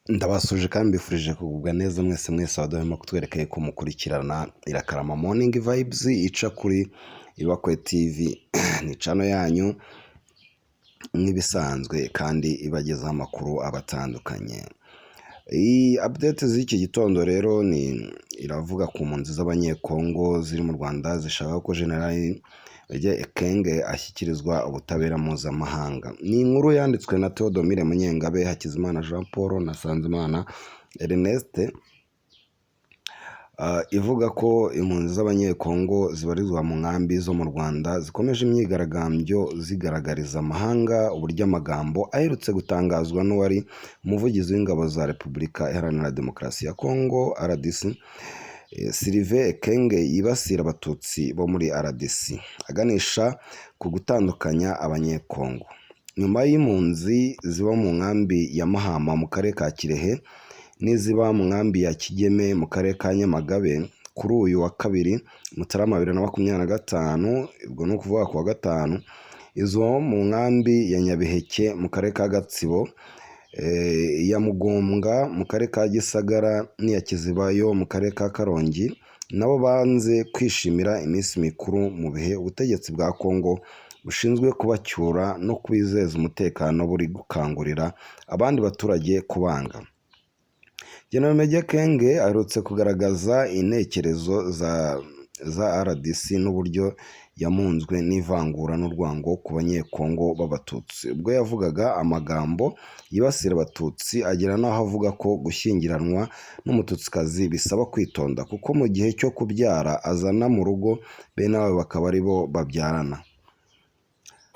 Ndabasuje kandi mbifurije kugubwa neza mwese abadahwema kutwereka ko mukurikirana Irakarama Morning Vibes ica kuri Ibakwe TV. Ni channel yanyu nk'ibisanzwe kandi ibagezaho amakuru abatandukanye. Iyi update z'iki gitondo rero ni iravuga ku mpunzi z'abanyekongo ziri mu Rwanda zishaka ko General Meja Ekenge ashyikirizwa ubutabera mpuzamahanga. Ni inkuru yanditswe na Theodomire Munyengabe, Hakizimana Jean Paul na Sanzimana Ernest, ivuga ko impunzi z'abanyekongo zibarizwa mu nkambi zo mu Rwanda zikomeje imyigaragambyo zigaragariza amahanga uburyo amagambo aherutse gutangazwa n'uwari umuvugizi w'ingabo za Repubulika Iharanira Demokarasi ya Kongo RDC Sylvain Ekenge yibasira abatutsi bo muri RDC, aganisha ku gutandukanya abanyekongo. Nyuma y'impunzi ziba mu nkambi ya Mahama mu karere ka Kirehe n'iziba mu nkambi ya Kigeme mu karere ka Nyamagabe kuri uyu wa kabiri Mutarama 2025, ubwo no kuvuga ku wa gatanu, izo mu nkambi ya Nyabiheke mu karere ka Gatsibo, ya Mugombwa mu karere ka Gisagara n'iya Kizibayo mu karere ka Karongi nabo banze kwishimira iminsi mikuru mu bihe ubutegetsi bwa Kongo bushinzwe kubacyura no kubizeza umutekano buri gukangurira abandi baturage kubanga. General Meja Ekenge aherutse kugaragaza intekerezo za RDC n'uburyo yamunzwe n'ivangura n'urwango ku banyekongo b'abatutsi. Ubwo yavugaga amagambo yibasira abatutsi agera n'aho avuga ko gushyingiranwa n'umututsikazi bisaba kwitonda kuko mu gihe cyo kubyara azana mu rugo bene abo bakaba ari bo babyarana.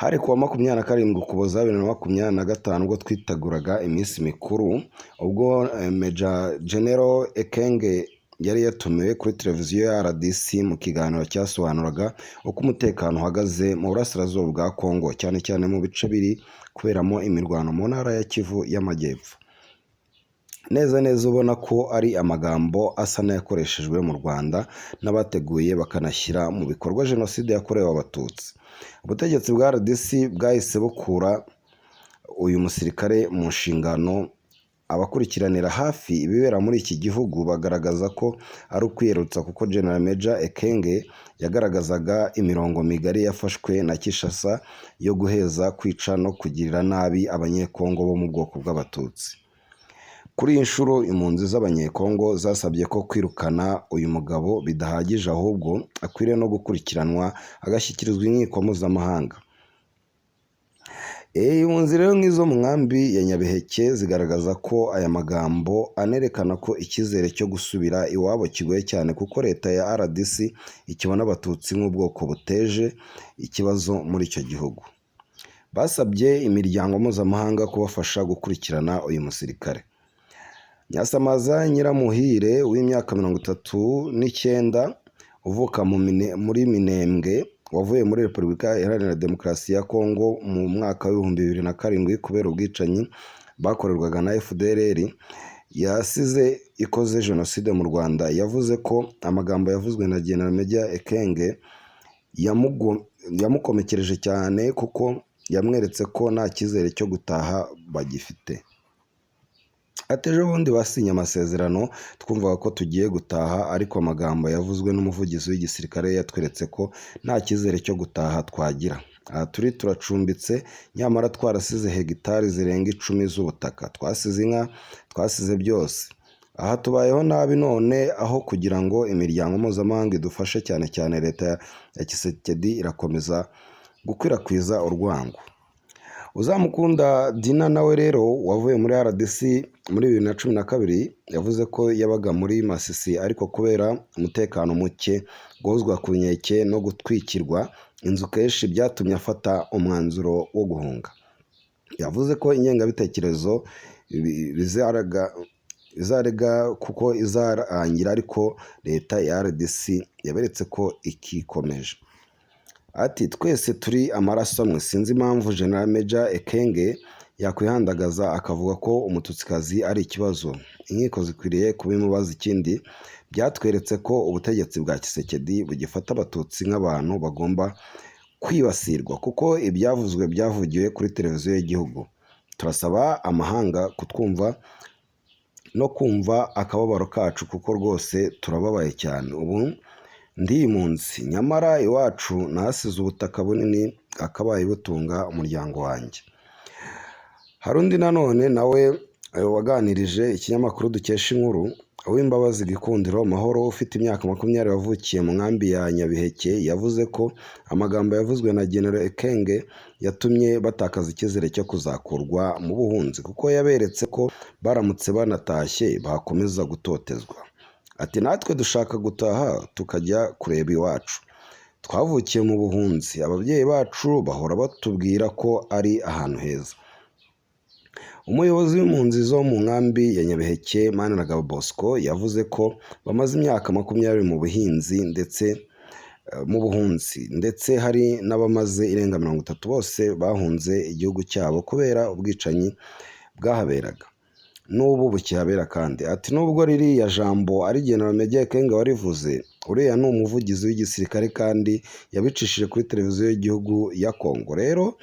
Hari kuwa 27 Ukuboza 2025 ubwo twiteguraga iminsi mikuru, ubwo Meja General Ekenge yari yatumiwe kuri televiziyo ya RDC mu kiganiro cyasobanuraga uko umutekano uhagaze mu burasirazuba bwa Kongo, cyane cyane mu bice biri kuberamo imirwano mu ntara ya Kivu y'Amajyepfo. Neza ubona ko ari amagambo asa n'ayakoreshejwe mu Rwanda n'abateguye bakanashyira mu bikorwa jenoside yakorewe abatutsi. Ubutegetsi bwa RDC bwahise bukura uyu musirikare mu nshingano. Abakurikiranira hafi ibibera muri iki gihugu bagaragaza ko ari ukwiyerutsa kuko General Meja Ekenge yagaragazaga imirongo migari yafashwe na Kinshasa yo guheza, kwica no kugirira nabi abanyekongo bo mu bwoko bw'abatutsi. Kuri iyi nshuro impunzi z'abanyekongo zasabye ko kwirukana uyu mugabo bidahagije, ahubwo akwiriye no gukurikiranwa agashyikirizwa inkiko mpuzamahanga. Impunzi rero nk'izo mu nkambi ya Nyabiheke zigaragaza ko aya magambo anerekana ko icyizere cyo gusubira iwabo kigoye cyane kuko leta ya RDC ikibona abatutsi nk'ubwoko buteje ikibazo muri icyo gihugu. Basabye imiryango mpuzamahanga kubafasha gukurikirana uyu musirikare. Nyasamaza Nyiramuhire w'imyaka 39 uvuka muri Minembwe wavuye muri Repubulika Iharanira Demokarasi ya Kongo mu mwaka wa 2007 kubera ubwicanyi bakorerwaga na FDLR yasize ikoze jenoside mu Rwanda, yavuze ko amagambo yavuzwe na General Meja Ekenge yamukomekereje cyane kuko yamweretse ko nta cyizere cyo gutaha bagifite. Ejo bundi basinye amasezerano twumvaga ko tugiye gutaha, ariko amagambo yavuzwe n'umuvugizi w'igisirikare yatweretse ko nta cyizere cyo gutaha twagira. Aha turacumbitse, nyamara twarasize hegitari zirenga 10 z'ubutaka, twasize inka, twasize byose. Aha tubayeho nabi none, aho kugira ngo imiryango mpuzamahanga idufashe, cyane cyane leta ya Tshisekedi irakomeza gukwirakwiza urwango. Uzamukunda Dina nawe rero wavuye muri RDC muri 2012 yavuze ko yabaga muri Masisi, ariko kubera umutekano muke, gozwa ku nkeke no gutwikirwa inzu kenshi byatumye afata umwanzuro wo guhunga. Yavuze ko ingengabitekerezo bizarega kuko izarangira, ariko leta ya RDC yaberetse ko ikikomeje. Ati twese turi amaraso amwe, sinzi impamvu General Meja Ekenge yakwihandagaza akavuga ko umututsikazi ari ikibazo. Inkiko zikwiriye kubimubaza. Ikindi byatweretse ko ubutegetsi bwa Tshisekedi bugifata abatutsi nk'abantu bagomba kwibasirwa kuko ibyavuzwe byavugiwe kuri televiziyo y'igihugu. Turasaba amahanga kutwumva no kumva akababaro kacu kuko rwose turababaye cyane. Ubu ndi impunzi nyamara iwacu nahasize ubutaka bunini akabaye butunga umuryango wanjye. Hari undi nanone nawe waganirije ikinyamakuru dukesha inkuru, Uwimbabazi Gikundiro Mahoro ufite imyaka 20 wavukiye mu nkambi ya Nyabiheke, yavuze ko amagambo yavuzwe na General Ekenge yatumye batakaza icyizere cyo kuzakurwa mu buhunzi kuko yaberetse ko baramutse banatashye bakomeza gutotezwa. Ati natwe dushaka gutaha tukajya kureba iwacu, twavukiye mu buhunzi, ababyeyi bacu bahora batubwira ko ari ahantu heza. Umuyobozi w'impunzi zo mu nkambi ya Nyabiheke Maniragaba Bosco yavuze ko bamaze imyaka 20 mu buhinzi ndetse mu buhunzi, ndetse hari n'abamaze irenga 30 bose bahunze igihugu cyabo kubera ubwicanyi bwahaberaga n'ubu bukihabera kandi. Ati nubwo ririya jambo ari General Meja Ekenge warivuze, uriya ni umuvugizi w'igisirikare kandi yabicishije kuri televiziyo y'igihugu ya Kongo. Rero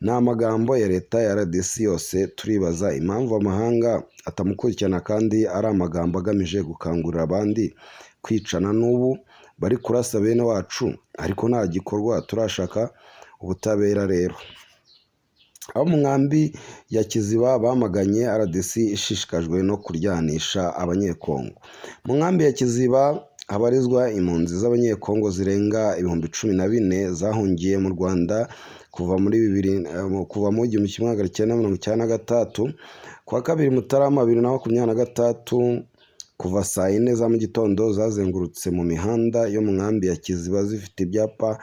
ni amagambo ya leta ya RDC yose, turibaza impamvu amahanga atamukurikirana kandi ari amagambo agamije gukangurira abandi kwicana. N'ubu bari kurasa bene wacu ariko nta gikorwa, turashaka ubutabera. Rero abo mu nkambi ya Kiziba bamaganye RDC ishishikajwe no kuryanisha abanyekongo. Mu nkambi ya Kiziba habarizwa impunzi z'abanyekongo zirenga 14,000 zahungiye mu Rwanda kuva mu 1993 kwa 2 Mutarama 2023. Kuva saa 4 za mu gitondo zazengurutse mu mihanda yo mu nkambi ya Kiziba zifite ibyapa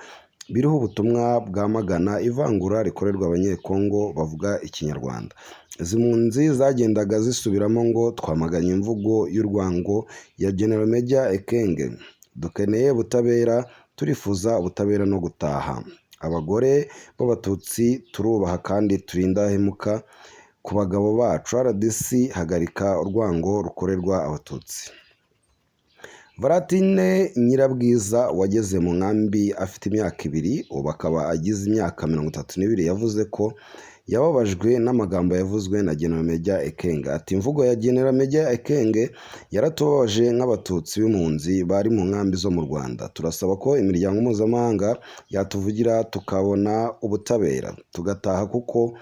biriho ubutumwa bwamagana ivangura rikorerwa abanyekongo bavuga ikinyarwanda. Izi mpunzi zagendaga zisubiramo ngo twamaganye imvugo y'urwango ya General Meja Ekenge, dukeneye ubutabera, turifuza ubutabera no gutaha. Abagore b'abatutsi turubaha kandi turinda hemuka ku bagabo bacu. RDC hagarika urwango rukorerwa abatutsi. Valatine Nyirabwiza wageze mu nkambi afite imyaka 2 ubu akaba agize imyaka 32 yavuze ko yababajwe n'amagambo yavuzwe na General Meja Ekenge. Ati imvugo ya General Meja Ekenge yaratubabaje nk'abatutsi b'impunzi bari mu nkambi zo mu Rwanda. Turasaba ko imiryango mpuzamahanga yatuvugira tukabona ubutabera tugataha kuko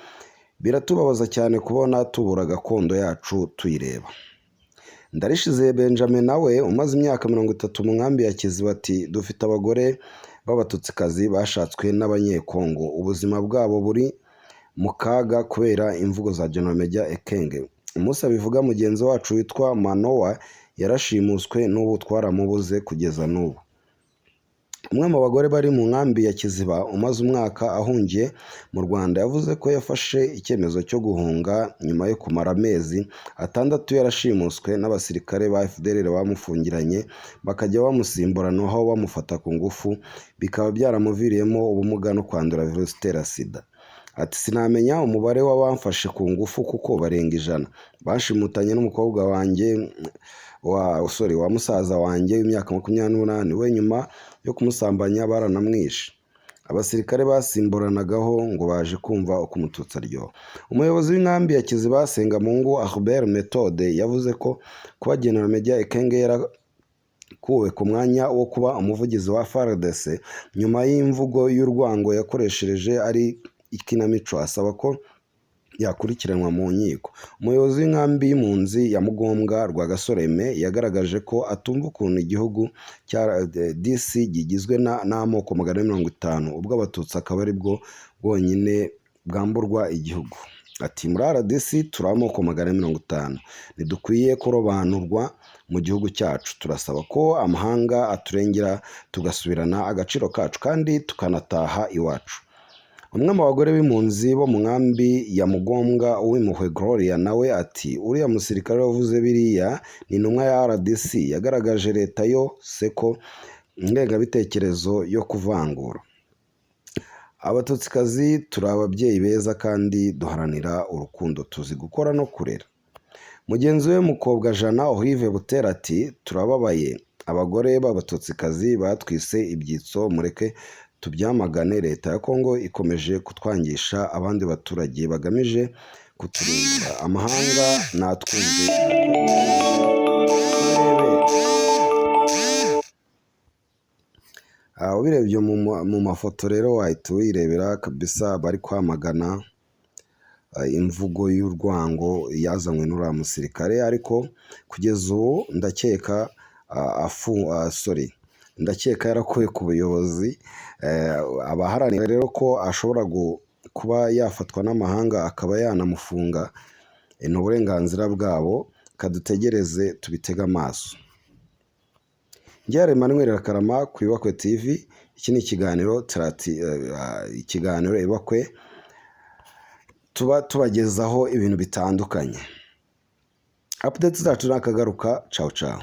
biratubabaza cyane kubona tubura gakondo yacu tuyireba. Ndarishize Benjamin nawe umaze imyaka 30 mu nkambi ya Kiziba ati dufite abagore b'abatutsikazi bashatswe n'abanyekongo, ubuzima bwabo buri mu kaga kubera imvugo za General Meja Ekenge. Umunsi abivuga mugenzi wacu witwa Manowa yarashimuswe n'ubu twaramubuze kugeza n'ubu. Umwe mu bagore bari mu nkambi ya Kiziba umaze umwaka ahungiye mu Rwanda yavuze ko yafashe icyemezo cyo guhunga nyuma yo kumara amezi 6 yarashimuswe n'abasirikare ba FDLR bamufungiranye bakajya bamusimburana aho bamufata ku ngufu, bikaba byaramuviriyemo ubumuga no kwandura virusi itera sida. Ati sinamenya umubare w'abamfashe ku ngufu kuko barenga 100. Bashimutanye n'umukobwa wanjye wa musaza wanjye w'imyaka 28, we nyuma yo kumusambanya baranamwishe. Abasirikare basimburanagaho ngo baje kumva uko umututsi aryoha. Umuyobozi w'inkambi ya Kiziba Sengamungu Albert Methode yavuze ko kuba General Meja Ekenge yarakuwe ku mwanya wo kuba umuvugizi wa FARDC nyuma y'imvugo y'urwango yakoreshereje ari ikinamico, asaba ko yakurikiranwa mu nkiko. Umuyobozi w'inkambi y'impunzi ya Mugombwa Rwagasoreme yagaragaje ko atumva ukuntu igihugu cya DC gigizwe n'amoko 150 ubwo abatutsi akaba ari bwo bwonyine bwamburwa igihugu. Ati muri RDC turi amoko 150, ntidukwiye kurobanurwa mu gihugu cyacu. Turasaba ko amahanga aturengera tugasubirana agaciro kacu kandi tukanataha iwacu. Umwe mu bagore b'impunzi bo mu nkambi ya Mugombwa Uwimpuhwe Gloria nawe ati uriya musirikare wavuze biriya ni intumwa ya RDC yagaragaje leta yose ko ingengabitekerezo yo kuvangura abatutsikazi. Turi ababyeyi beza kandi duharanira urukundo, tuzi gukora no kurera. Mugenzi we Mukobwa Jana Olive Butera ati turababaye, abagore b'abatutsikazi batwise ibyitso, mureke tubyamagane. Leta ya Kongo ikomeje kutwangisha abandi baturage bagamije kuturimbura. Amahanga natwumve ubirebye mu mafoto rero wahita wirebera kabisa bari kwamagana imvugo y'urwango yazanywe n'uriya musirikare, ariko kugeza ubu ndakeka yarakuwe ku buyobozi. Abaharanira rero ko ashobora kuba yafatwa n'amahanga akaba yanamufunga, ni uburenganzira bwabo, kadutegereze tubitege amaso. Njye Emmanuel Rakarama ku Ibakwe TV. Iki ni ikiganiro Ibakwe tuba tubagezaho ibintu bitandukanye. Updates zacu nakagaruka. Ciao ciao.